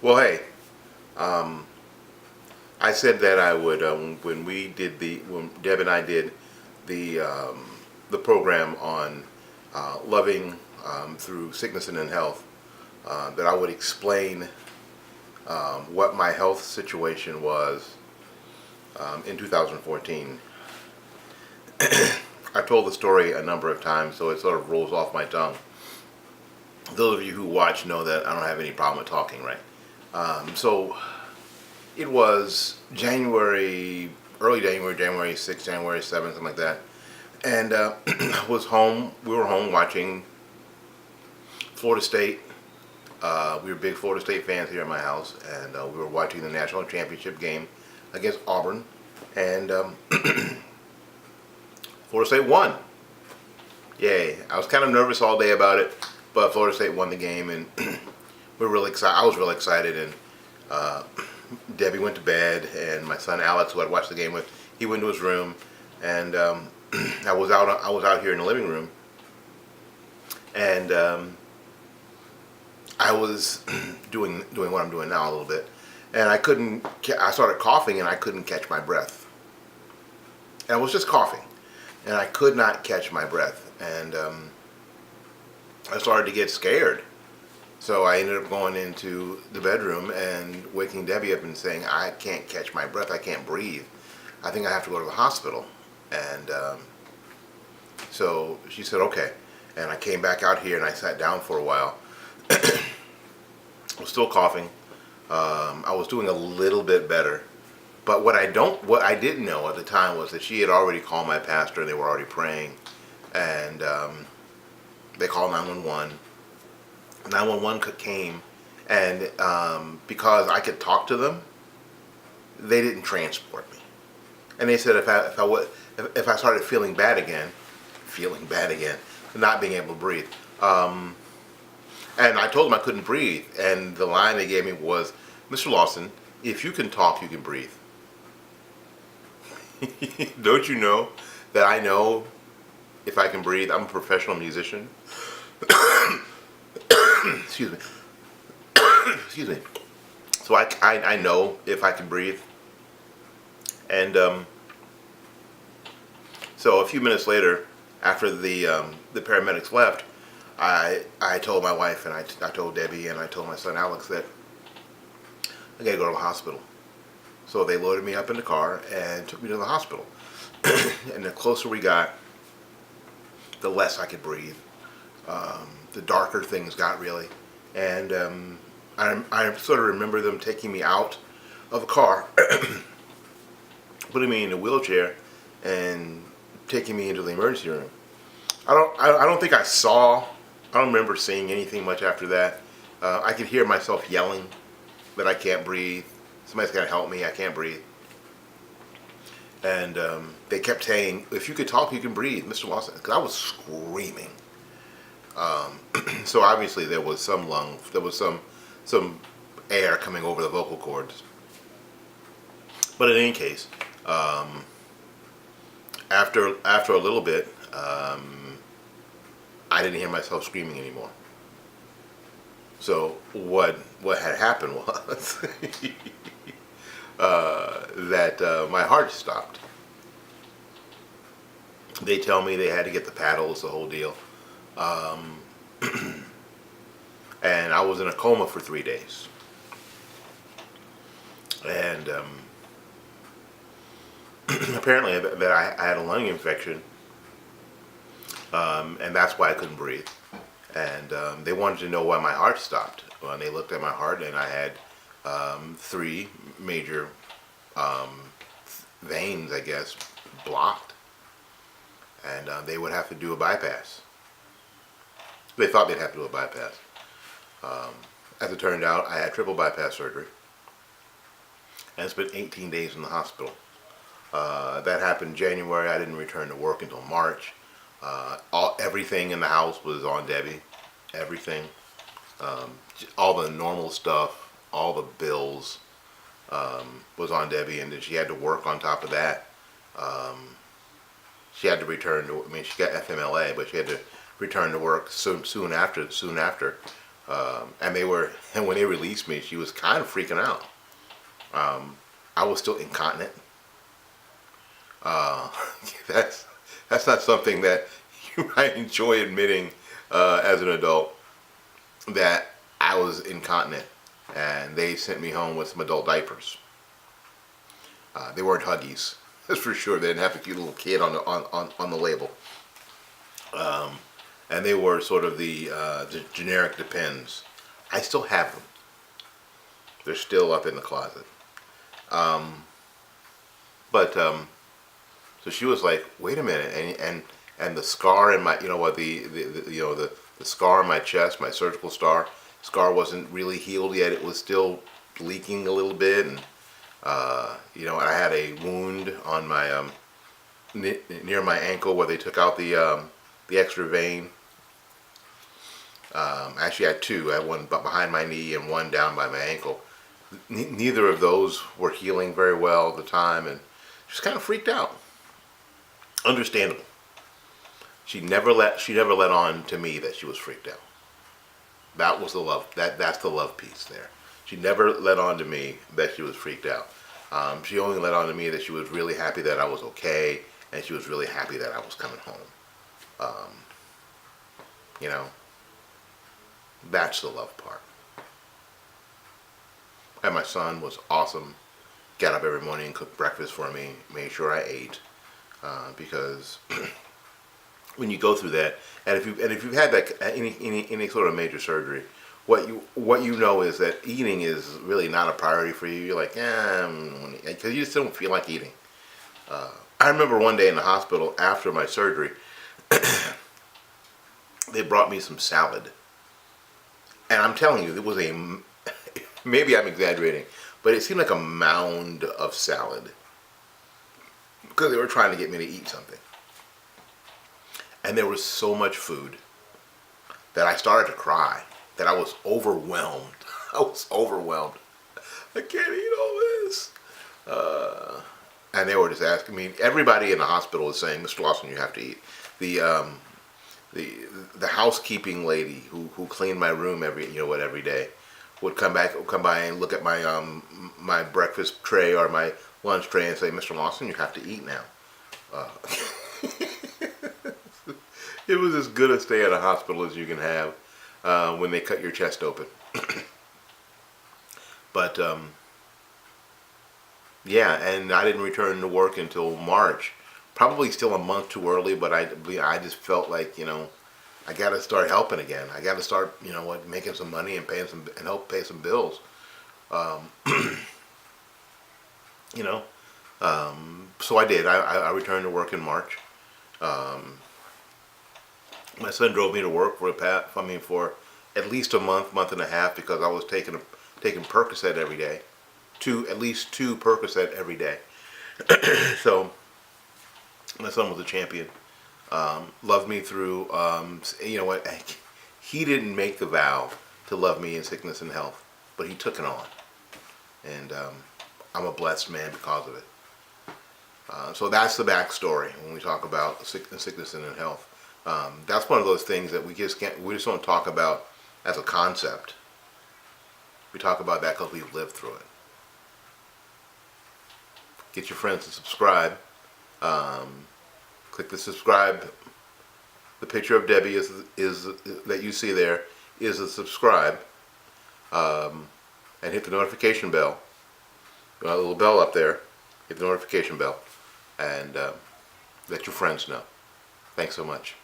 Well, hey, um, I said that I would when Deb and I did the um, the program on loving through sickness and in health, that I would explain what my health situation was in 2014. I've told the story a number of times, so it sort of rolls off my tongue. Those of you who watch know that I don't have any problem with talking, right? So it was January, early January, January 6th, January 7th, something like that. And I was home. We were home watching Florida State. We were big Florida State fans here at my house, and we were watching the national championship game against Auburn, and Florida State won. Yay! I was kind of nervous all day about it, but Florida State won the game, and we're really excited. I was really excited, and uh, Debbie went to bed, and my son Alex, who I'd watched the game with, he went to his room, and I was out here in the living room, and I was doing what I'm doing now a little bit, and I started coughing, and I couldn't catch my breath, and I was just coughing, and I could not catch my breath, and I started to get scared. So I ended up going into the bedroom and waking Debbie up and saying, I can't catch my breath, I can't breathe. I think I have to go to the hospital. And so she said, okay. And I came back out here and I sat down for a while. I was still coughing. I was doing a little bit better. But what I didn't know at the time was that she had already called my pastor and they were already praying. And they called 911. 911 came, and because I could talk to them, they didn't transport me. And they said if I started feeling bad again, not being able to breathe, and I told them I couldn't breathe, and the line they gave me was, Mr. Lawson, if you can talk, you can breathe. Don't you know that I know if I can breathe? I'm a professional musician. Excuse me. Excuse me. So I know if I can breathe. And so a few minutes later, after the paramedics left, I told my wife and I told Debbie and I told my son Alex that I gotta go to the hospital. So they loaded me up in the car and took me to the hospital. And the closer we got, the less I could breathe. The darker things got, really. And I sort of remember them taking me out of the car, putting me in a wheelchair, and taking me into the emergency room. I don't think I don't remember seeing anything much after that. I could hear myself yelling that I can't breathe. Somebody's got to help me. I can't breathe. And they kept saying, if you could talk, you can breathe, Mr. Lawson. Because I was screaming. So obviously there was some air coming over the vocal cords. But in any case, after a little bit, I didn't hear myself screaming anymore. So what had happened was that my heart stopped. They tell me they had to get the paddles, the whole deal. And I was in a coma for 3 days. And apparently that I had a lung infection, and that's why I couldn't breathe. And they wanted to know why my heart stopped. Well, and they looked at my heart, and I had 3 major veins, I guess, blocked. And they would have to do a bypass. They thought they'd have to do a bypass. As it turned out, I had triple bypass surgery. And spent 18 days in the hospital. That happened in January. I didn't return to work until March. Everything in the house was on Debbie. Everything. All the normal stuff, all the bills was on Debbie, and then she had to work on top of that. She had to return to, she got FMLA, but she had to return to work soon after. And they were, and when they released me, she was kind of freaking out. I was still incontinent. Uh, that's that's not something that you might enjoy admitting as an adult, that I was incontinent, and they sent me home with some adult diapers. They weren't Huggies, that's for sure. They didn't have a cute little kid on the label, and they were sort of the generic Depends. I still have them. They're still up in the closet. But so she was like, "Wait a minute," and the scar in my, you know what, the scar in my chest, my surgical scar wasn't really healed yet. It was still leaking a little bit, and I had a wound on my near my ankle where they took out the extra vein. Actually, I had two. I had one behind my knee and one down by my ankle. Neither of those were healing very well at the time, and just kind of freaked out. Understandable. She never let on to me that she was freaked out. That was the love. That's the love piece there. She never let on to me that she was freaked out. She only let on to me that she was really happy that I was okay, and she was really happy that I was coming home. You know, that's the love part. And my son was awesome. Got up every morning and cooked breakfast for me. Made sure I ate, because when you go through that, and if you've had that any sort of major surgery, what you know is that eating is really not a priority for you. You're like, because you just don't feel like eating. I remember one day in the hospital after my surgery, they brought me some salad, and I'm telling you, it was maybe I'm exaggerating, but it seemed like a mound of salad, because they were trying to get me to eat something. And there was so much food that I started to cry, that I was overwhelmed. I was overwhelmed. I can't eat all this. And they were just asking me, everybody in the hospital is saying, "Mr. Lawson, you have to eat." The housekeeping lady who cleaned my room every day would come by and look at my my breakfast tray or my lunch tray and say, "Mr. Lawson, you have to eat now." It was as good a stay at a hospital as you can have when they cut your chest open. But yeah, and I didn't return to work until March. Probably still a month too early, but I just felt like, I got to start helping again. I got to start, making some money and help pay some bills. So I did. I returned to work in March. My son drove me to work for at least a month and a half, because I was taking Percocet every day, at least two Percocet every day. So my son was a champion. Loved me through. You know what? He didn't make the vow to love me in sickness and health, but he took it on, and I'm a blessed man because of it. So that's the backstory when we talk about sickness and in health. That's one of those things that we just don't talk about as a concept. We talk about that because we've lived through it. Get your friends to subscribe. Click the subscribe. The picture of Debbie is that you see there is a subscribe. And hit the notification bell. A little bell up there. Hit the notification bell, and let your friends know. Thanks so much.